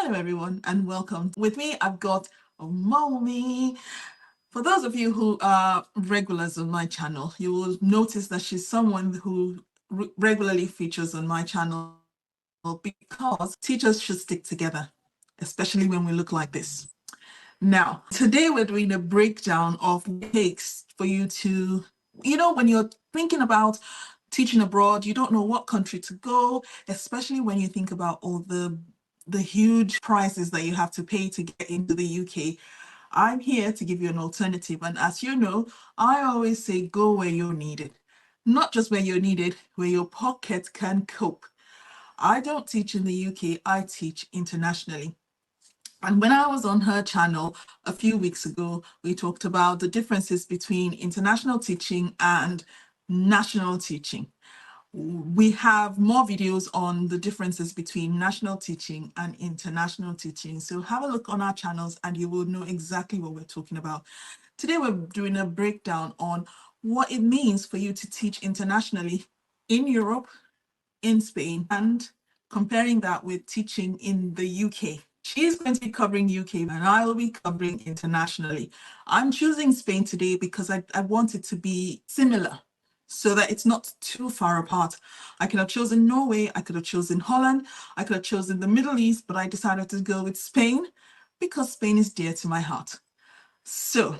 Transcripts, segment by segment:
Hello, everyone, and welcome. With me, I've got Mommy. For those of you who are regulars on my channel, you will notice that she's someone who regularly features on my channel because teachers should stick together, especially when we look like this. Now, today we're doing a breakdown of what it takes for you to, when you're thinking about teaching abroad, you don't know what country to go, especially when you think about all the huge prices that you have to pay to get into the UK. I'm here to give you an alternative. And as you know, I always say go where you're needed. Not just where you're needed, where your pocket can cope. I don't teach in the UK, I teach internationally. And when I was on her channel a few weeks ago, we talked about the differences between international teaching and national teaching. We have more videos on the differences between national teaching and international teaching. So have a look on our channels and you will know exactly what we're talking about. Today, we're doing a breakdown on what it means for you to teach internationally in Europe, in Spain, and comparing that with teaching in the UK. She's going to be covering UK and I will be covering internationally. I'm choosing Spain today because I want it to be similar so that it's not too far apart. I could have chosen Norway, I could have chosen Holland, I could have chosen the Middle East, but I decided to go with Spain because Spain is dear to my heart. So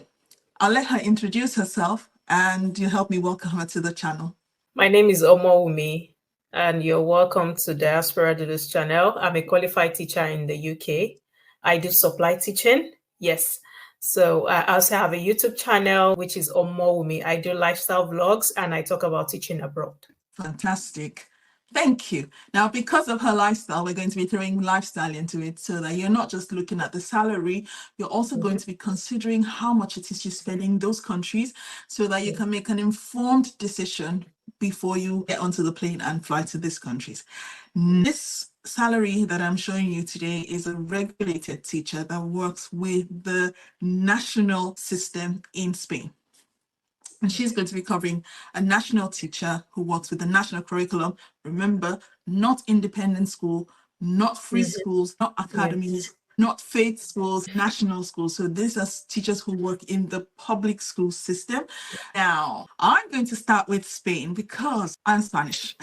I'll let her introduce herself and you help me welcome her to the channel. My name is Omowumi, and you're welcome to Diaspora Doodles channel. I'm a qualified teacher in the UK. I do supply teaching, yes. So I also have a YouTube channel, which is Omowumi. I do lifestyle vlogs and I talk about teaching abroad. Fantastic. Thank you. Now, because of her lifestyle, we're going to be throwing lifestyle into it so that you're not just looking at the salary, you're also going to be considering how much it is you're spending in those countries so that you can make an informed decision before you get onto the plane and fly to these countries. This salary that I'm showing you today is a regulated teacher that works with the national system in Spain. And she's going to be covering a national teacher who works with the national curriculum. Remember, not independent school, not free schools, not academies, not faith schools, national schools. So these are teachers who work in the public school system. Now, I'm going to start with Spain because I'm Spanish.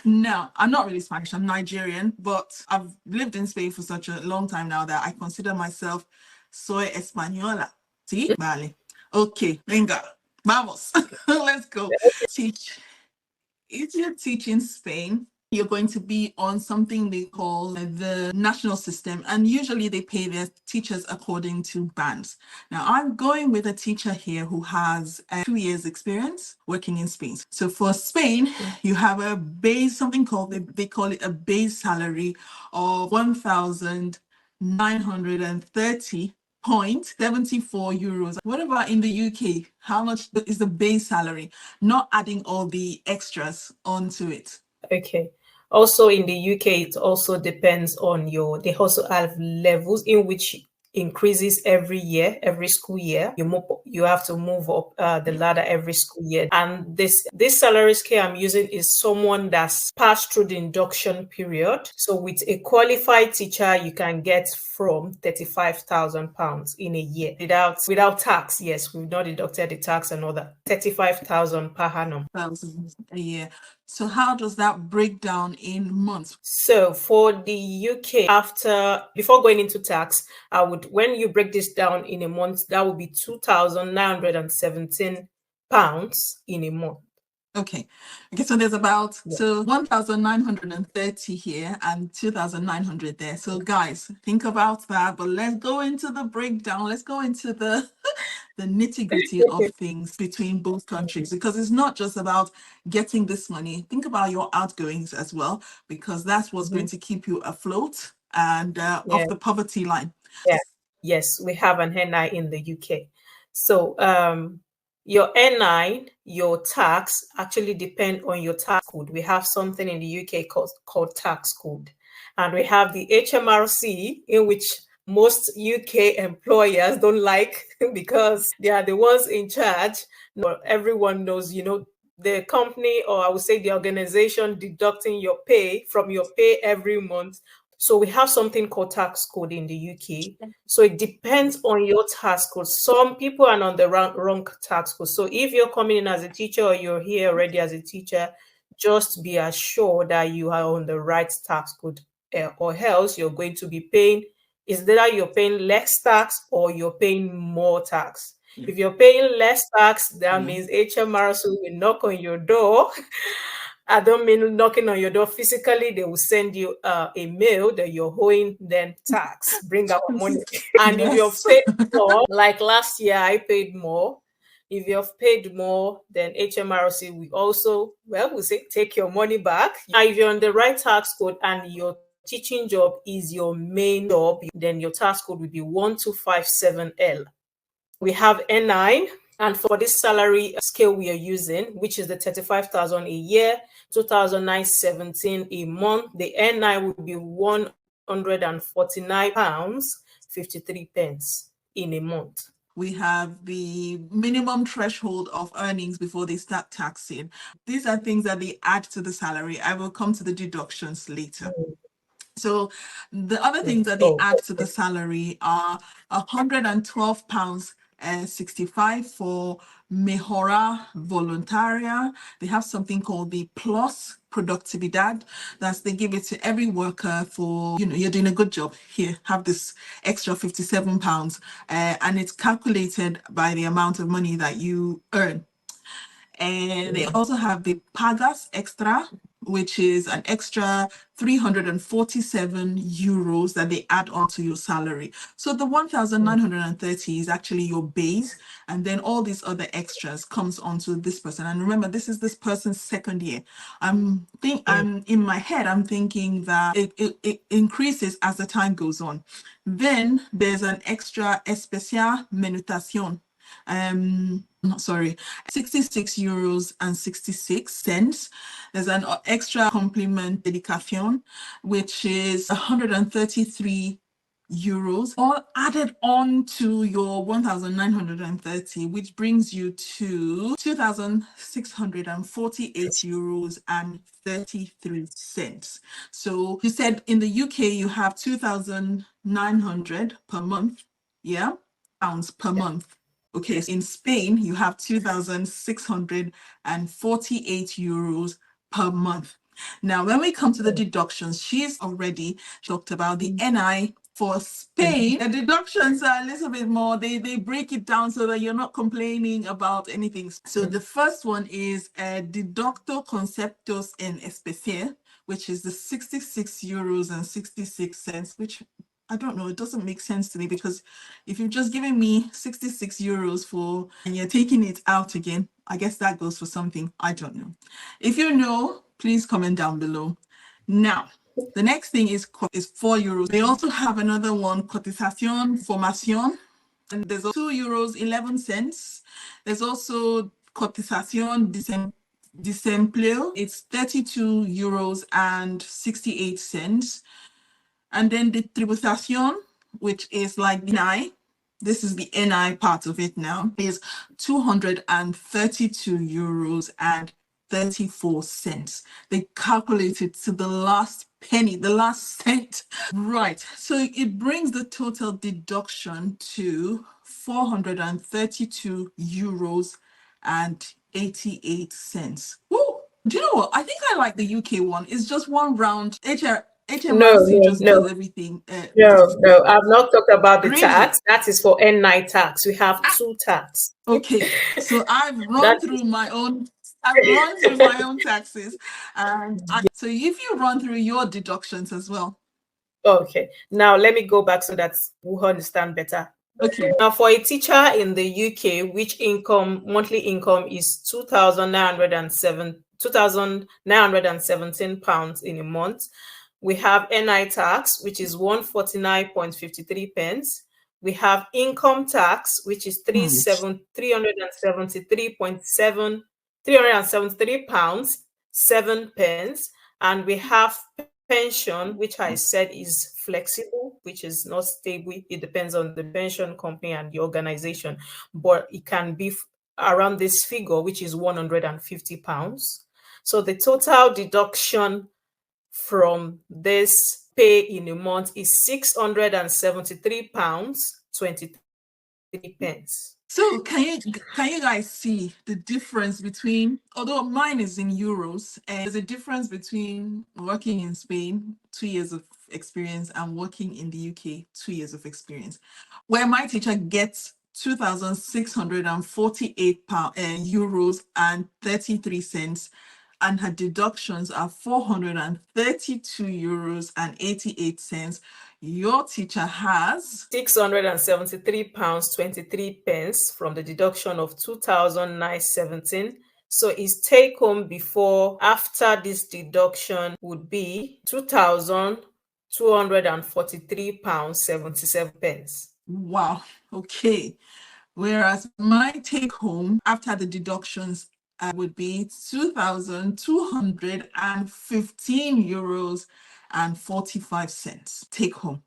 No, I'm not really Spanish. I'm Nigerian, but I've lived in Spain for such a long time now that I consider myself soy española. Sí, vale. Okay, venga, vamos. Let's go. If you're teaching Spain, you're going to be on something they call the national system, and usually they pay their teachers according to bands. Now, I'm going with a teacher here who has 2 years experience working in Spain. So for Spain, you have a base, something called, they call it a base salary of 1,930.74 euros. What about in the UK? How much is the base salary? Not adding all the extras onto it. Okay. Also in the UK, it also depends on they also have levels in which increases every year, every school year. You have to move up the ladder every school year. And this salary scale I'm using is someone that's passed through the induction period. So with a qualified teacher, you can get from £35,000 in a year without tax. Yes, we've not deducted the tax and all that. 35,000 per annum. A year. So how does that break down in months? So for the UK, before going into tax, when you break this down in a month, that would be £2,917 in a month. Okay, so there's about 1,930 here and 2,900 there. So guys, think about that, but let's go into the breakdown. Let's go into the nitty-gritty of things between both countries, because it's not just about getting this money. Think about your outgoings as well, because that's what's going to keep you afloat and off the poverty line. Yes, we have an NI in the UK. So your NI, your tax actually depend on your tax code. We have something in the UK called tax code. And we have the HMRC, in which most UK employers don't like because they are the ones in charge. Everyone knows, the company, or I would say the organization, deducting your pay from your pay every month So we have something called tax code in the UK. So it depends on your tax code. Some people are on the wrong tax code. So if you're coming in as a teacher or you're here already as a teacher, just be assured that you are on the right tax code, or else you're going to be paying. Is that you're paying less tax or you're paying more tax? If you're paying less tax, that means HMRC will knock on your door. I don't mean knocking on your door physically. They will send you a mail that you're owing them tax. Bring our money. And if you've paid more, like last year, I paid more. If you've paid more, then HMRC will also, well, we'll say, take your money back. If you're on the right tax code and your teaching job is your main job, then your tax code will be 1257L. We have N9, and for this salary scale we are using, which is the 35,000 a year, 2,917 a month, the N9 would be £149.53 in a month. We have the minimum threshold of earnings before they start taxing. These are things that they add to the salary. I will come to the deductions later. So the other things that they add to the salary are £112.65 for Mejora Voluntaria. They have something called the Plus Productividad. That's they give it to every worker for, you're doing a good job. Here, have this extra £57. And it's calculated by the amount of money that you earn. And they also have the Pagas Extra, which is an extra €347 that they add onto your salary. So the 1,930 is actually your base, and then all these other extras comes onto this person. And remember, this is this person's second year. I'm in my head, I'm thinking that it increases as the time goes on. Then there's an extra especial menutación. Sorry, €66.66. There's an extra complement dedication, which is €133, all added on to your 1,930, which brings you to €2,648.33. So you said in the UK you have 2,900 per month, yeah, pounds per month. Okay, so in Spain, you have €2,648 per month. Now, when we come to the deductions, she's already talked about the NI for Spain. The deductions are a little bit more, they break it down so that you're not complaining about anything. So the first one is Deducto Conceptos en Especie, which is the €66.66, which I don't know, it doesn't make sense to me, because if you've just given me €66 for, and you're taking it out again, I guess that goes for something, I don't know. If you know, please comment down below. Now, the next thing is €4. They also have another one, cotización formación, and there's €2.11. There's also cotización desempleo, it's €32.68. And then the tributación, which is like the NI, this is the NI part of it now, is €232.34. They calculate it to the last penny, the last cent. Right, so it brings the total deduction to €432.88. Woo! Do you know what? I think I like the UK one. It's just one round. HMRC just does everything. No, I've not talked about the tax. That is for N9 tax. We have two tax. Okay, so I've run through my own taxes, and so if you run through your deductions as well. Okay, now let me go back so that we'll understand better. Okay. Now, for a teacher in the UK, which monthly income is £2,917 in a month, we have NI tax, which is 149.53 We have income tax, which is £373.7 and we have pension, which I said is flexible, which is not stable. It depends on the pension company and the organization, but it can be around this figure, which is £150. So the total deduction from this pay in a month is £673.23. So can you guys see the difference between, although mine is in euros, and there's a difference between working in Spain, 2 years of experience, and working in the UK, 2 years of experience, where my teacher gets 2,648 euros and 33 cents, and her deductions are 432 euros and 88 cents. Your teacher has £673.23 from the deduction of 2,917. So his take home after this deduction would be £2,243.77. Wow. Okay. Whereas my take home after the deductions would be 2,215 euros and 45 cents take home.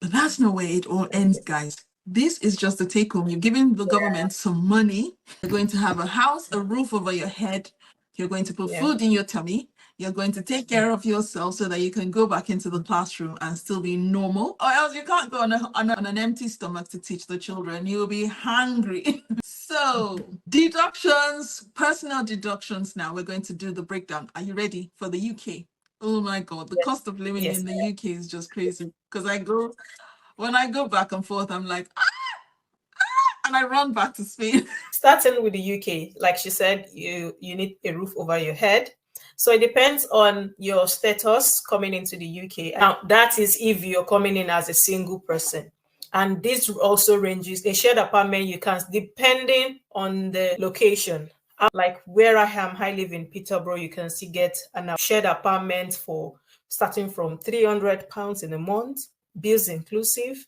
But that's not where it all ends, guys. This is just the take home. You're giving the government some money. You're going to have a house, a roof over your head. You're going to put food in your tummy. You're going to take care of yourself so that you can go back into the classroom and still be normal. Or else you can't go on an empty stomach to teach the children. You'll be hungry. So deductions, personal deductions now. We're going to do the breakdown. Are you ready for the UK? Oh my God, the cost of living in the UK is just crazy. Because when I go back and forth, I'm like, and I run back to Spain. Starting with the UK, like she said, you need a roof over your head. So it depends on your status coming into the UK. Now, that is if you're coming in as a single person. And this also ranges, a shared apartment, you can, depending on the location. Like where I am, I live in Peterborough, you can still get a shared apartment for starting from £300 in a month, bills inclusive.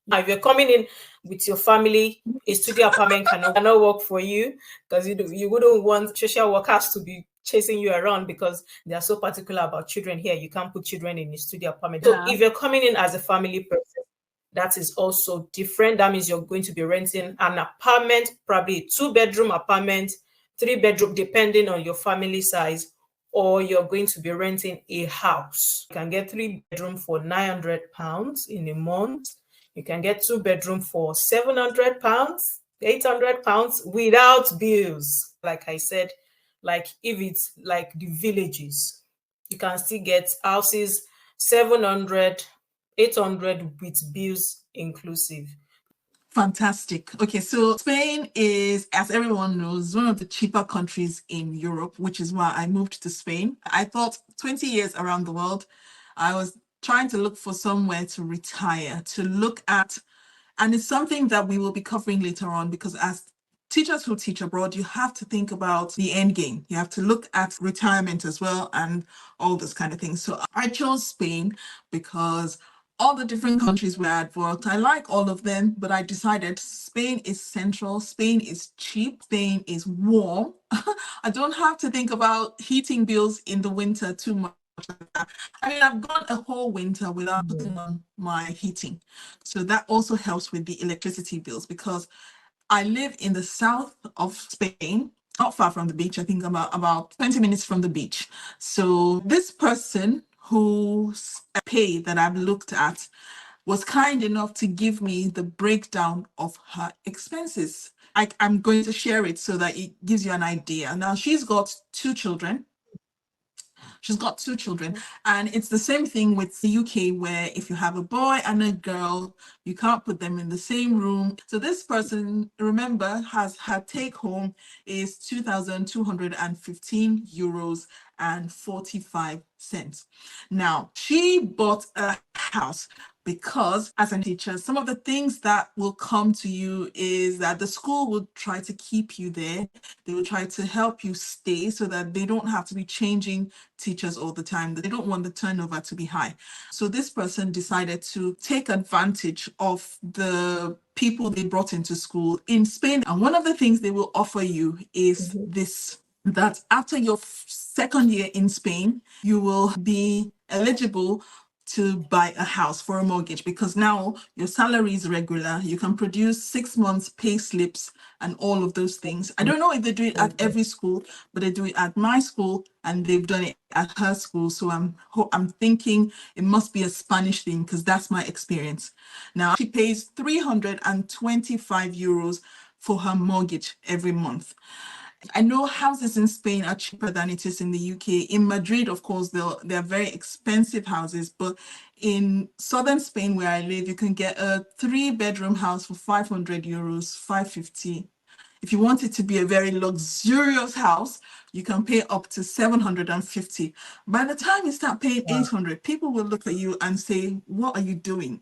Now, if you're coming in with your family, a studio apartment cannot work for you because you wouldn't want social workers to be chasing you around because they are so particular about children here. You can't put children in a studio apartment. So if you're coming in as a family person, that is also different. That means you're going to be renting an apartment, probably a 2-bedroom apartment, 3-bedroom, depending on your family size, or you're going to be renting a house. You can get 3-bedroom for £900 in a month. You can get 2-bedroom for £700, £800 without bills. Like I said, like if it's like the villages, you can still get houses 700, 800 with bills inclusive. Fantastic. Okay, so Spain is, as everyone knows, one of the cheaper countries in Europe, which is why I moved to Spain. I thought 20 years around the world, I was trying to look for somewhere to retire, to look at, and it's something that we will be covering later on, because as teachers who teach abroad, you have to think about the end game. You have to look at retirement as well and all this kind of thing. So I chose Spain because all the different countries where I'd worked, I like all of them, but I decided Spain is central, Spain is cheap, Spain is warm. I don't have to think about heating bills in the winter too much. I mean, I've gone a whole winter without putting on my heating. So that also helps with the electricity bills, because I live in the south of Spain, not far from the beach. I think about 20 minutes from the beach. So this person whose pay that I've looked at was kind enough to give me the breakdown of her expenses. I'm going to share it so that it gives you an idea. Now, she's got two children. And it's the same thing with the UK, where if you have a boy and a girl, you can't put them in the same room. So this person, remember, has her take home is 2,215 euros and 45 cents. Now, she bought a house because as a teacher, some of the things that will come to you is that the school will try to keep you there. They will try to help you stay so that they don't have to be changing teachers all the time. They don't want the turnover to be high. So this person decided to take advantage of the people they brought into school in Spain. And one of the things they will offer you is this, that after your second year in Spain, you will be eligible to buy a house for a mortgage, because now your salary is regular. You can produce 6 months pay slips and all of those things. I don't know if they do it at every school, but they do it at my school and they've done it at her school. So I'm thinking it must be a Spanish thing, because that's my experience. Now she pays 325 euros for her mortgage every month. I know houses in Spain are cheaper than it is in the UK. In Madrid, of course, they're very expensive houses, but in southern Spain where I live, you can get a 3-bedroom house for 500 euros, 550. If you want it to be a very luxurious house, you can pay up to 750. By the time you start paying 800, people will look at you and say, what are you doing?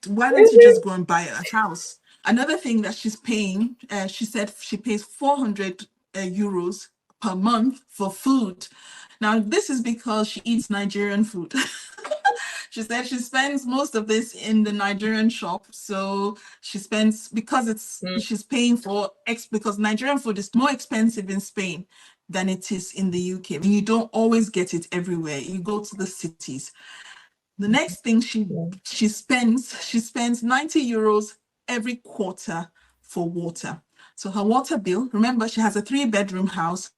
Why don't you just go and buy a house? Another thing that she's paying, she said she pays 400 euros per month for food. Now, this is because she eats Nigerian food. She said she spends most of this in the Nigerian shop. So she spends, because she's paying for because Nigerian food is more expensive in Spain than it is in the UK. And you don't always get it everywhere. You go to the cities. The next thing she spends 90 euros every quarter for water. So her water bill, remember, she has a 3-bedroom house.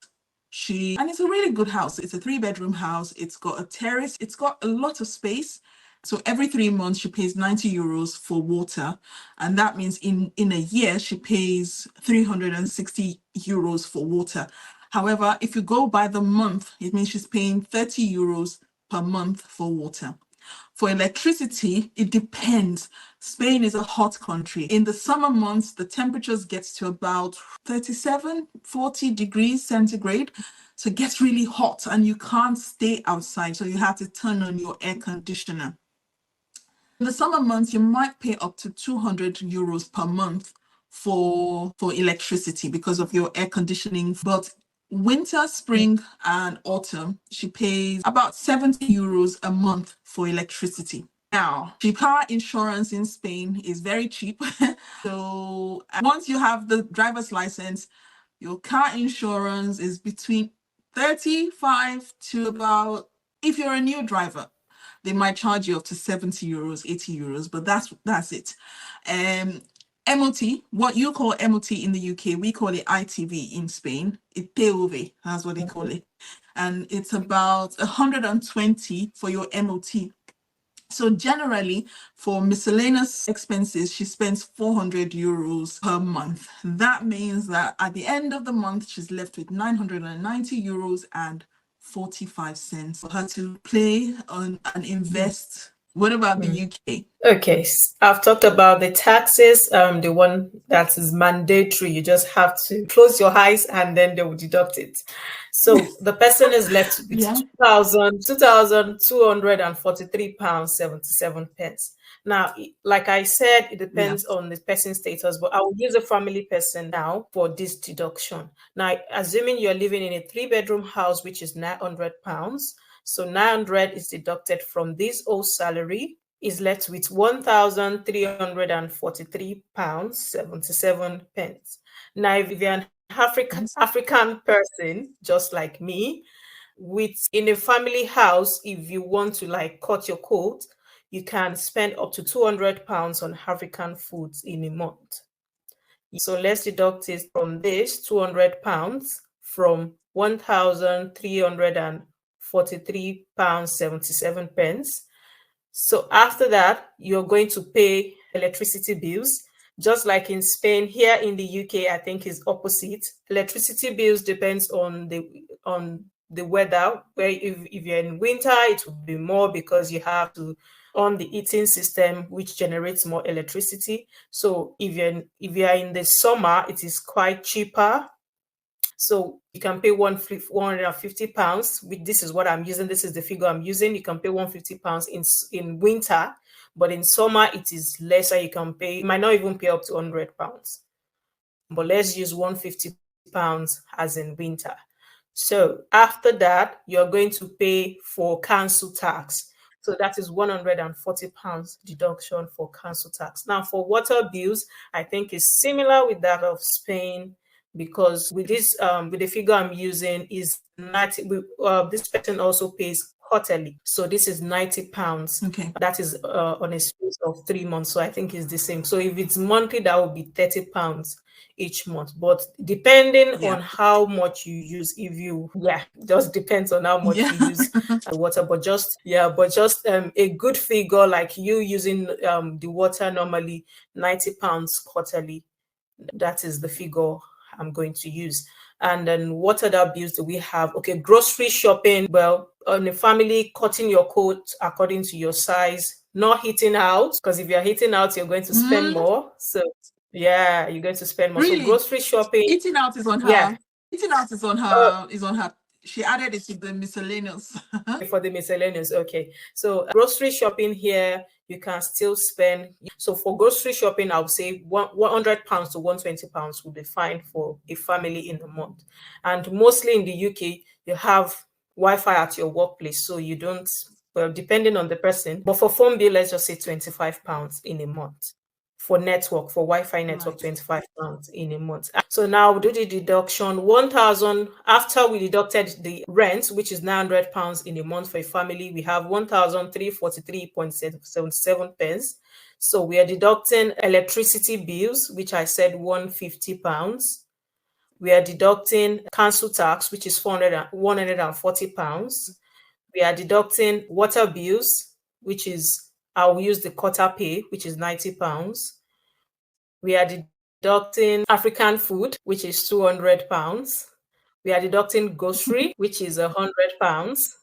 And it's a really good house. It's a 3-bedroom house. It's got a terrace. It's got a lot of space. So every 3 months she pays 90 euros for water. And that means in a year, she pays 360 euros for water. However, if you go by the month, it means she's paying 30 euros per month for water. For electricity, it depends. Spain is a hot country. In the summer months, the temperatures get to about 37, 40 degrees centigrade. So it gets really hot and you can't stay outside. So you have to turn on your air conditioner. In the summer months, you might pay up to 200 euros per month for electricity because of your air conditioning. But winter, spring, and autumn, she pays about 70 euros a month for electricity. Now, car insurance in Spain is very cheap. So once you have the driver's license, your car insurance is between 35 to about, if you're a new driver, they might charge you up to 70 euros, 80 euros, but that's it. MOT, what you call MOT in the UK, we call it ITV in Spain. ITV, that's what they call it. And it's about 120 for your MOT. So generally, for miscellaneous expenses, she spends 400 euros per month. That means that at the end of the month, she's left with 990 euros and 45 cents for her to play on and invest. What about the UK? Okay, I've talked about the taxes, the one that is mandatory. You just have to close your eyes and then they will deduct it. So the person is left with 2,243 pounds 77 pence. Now, like I said, it depends on the person's status, but I will use a family person now for this deduction. Now, assuming you're living in a 3-bedroom house, which is 900 pounds. So 900 is deducted from this old salary, is left with 1,343 pounds 77 pence. Now, if you're an African person, just like me, in a family house, if you want to like cut your coat, you can spend up to 200 pounds on African foods in a month. So let's deduct it from this 200 pounds from 1,343 pounds 77 pence. So after that, you're going to pay electricity bills. Just like in Spain, here in the UK, I think is opposite. Electricity bills depends on the weather. Where if you're in winter, it will be more because you have to on the heating system, which generates more electricity. So if you're in the summer, it is quite cheaper. So you can pay 150 pounds. This is what I'm using. This is the figure I'm using. You can pay 150 pounds in winter, but in summer it is lesser. You might not even pay up to 100 pounds. But let's use 150 pounds as in winter. So after that, you're going to pay for council tax. So that is 140 pounds deduction for council tax. Now for water bills, I think is similar with that of Spain, because with this with the figure I'm using is 90. This person also pays quarterly. So this is £90. Okay. That is on a space of 3 months. So I think it's the same. So if it's monthly, that would be £30 each month. But depending Yeah. on how much you use, if you just depends on how much Yeah. you use the water. But just a good figure, like you using the water normally £90 quarterly. That is the figure I'm going to use. And then what other bills do we have? Okay, grocery shopping. Well, on a family, cutting your coat according to your size, not eating out, because if you're eating out, you're going to spend more. So yeah, you're going to spend more. So Really, grocery shopping, eating out is on yeah. her. Eating out is on her. Is on her. She added it to the miscellaneous. For the miscellaneous, okay. So grocery shopping here, you can still spend. So for grocery shopping, I would say £100 to £120 will be fine for a family in a month. And mostly in the UK, you have Wi-Fi at your workplace, so you don't. Well, depending on the person, but for phone bill, let's just say £25 in a month. For network, for Wi-Fi network, Right. £25 in a month. So now we do the deduction. 1,000 after we deducted the rent, which is £900 in a month for a family, we have 1,343.77 pence. So we are deducting electricity bills, which I said £150. We are deducting council tax, which is £140. We are deducting water bills, which is I'll use the quarter pay, which is £90. We are deducting African food, which is £200. We are deducting grocery, which is £100.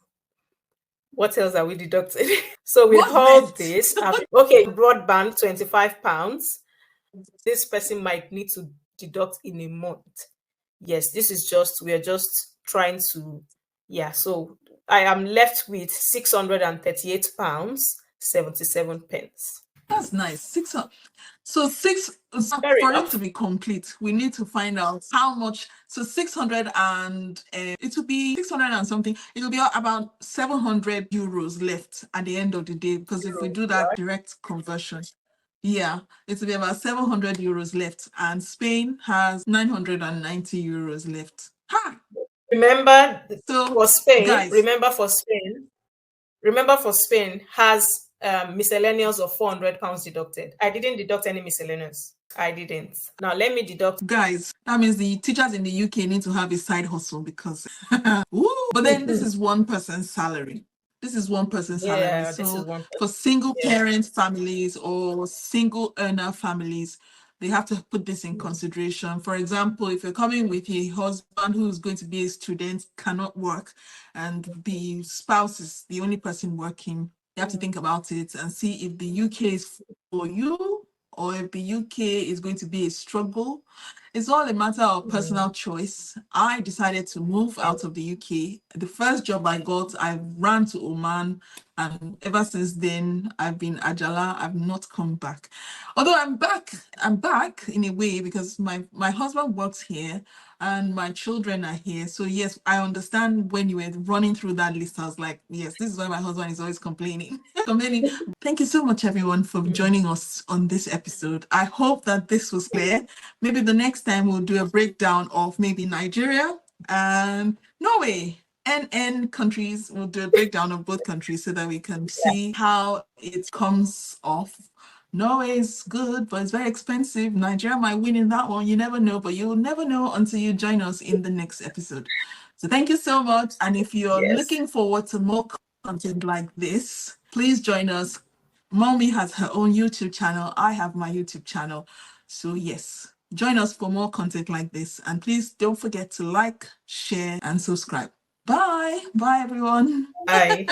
What else are we deducting? So with What's all next? this, okay, broadband, £25. This person might need to deduct in a month. Yes, this is just, we are just trying to, so I am left with £638.77. That's nice. 600. So Fair for it to enough. be complete, we need to find out how much. So 600 and it will be 600 and something. It will be about €700 left at the end of the day, because if we do that direct conversion, yeah, it will be about €700 left, and Spain has €990 left. Ha! Remember So for Spain, guys, has miscellaneous of £400 deducted. I didn't deduct any miscellaneous. I didn't. Now let me deduct. that means the teachers in the UK need to have a side hustle, because but then this is one person's salary. This is one person's salary. Yeah, this is So one. for single parent families or single earner families, they have to put this in consideration. For example, if you're coming with a husband who's going to be a student, cannot work, and the spouse is the only person working, you have to think about it and see if the UK is for you, or if the UK is going to be a struggle. It's all a matter of personal choice. I decided to move out of the UK. The first job I got, I ran to Oman, and ever since then, I've been Ajala. I've not come back. Although I'm back in a way, because my husband works here and my children are here. So yes, I understand when you were running through that list. I was like, yes, this is why my husband is always complaining. Thank you so much, everyone, for joining us on this episode. I hope that this was clear. Maybe the next time we'll do a breakdown of maybe Nigeria and Norway. And countries. We'll do a breakdown of both countries so that we can see how it comes off. Norway is good, but it's very expensive. Nigeria might win in that one. You never know, but you'll never know until you join us in the next episode. So thank you so much. And if you're looking forward to more content like this, please join us. Mommy has her own YouTube channel. I have my YouTube channel. So yes, join us for more content like this. And please don't forget to like, share, and subscribe. Bye. Bye, everyone. Bye.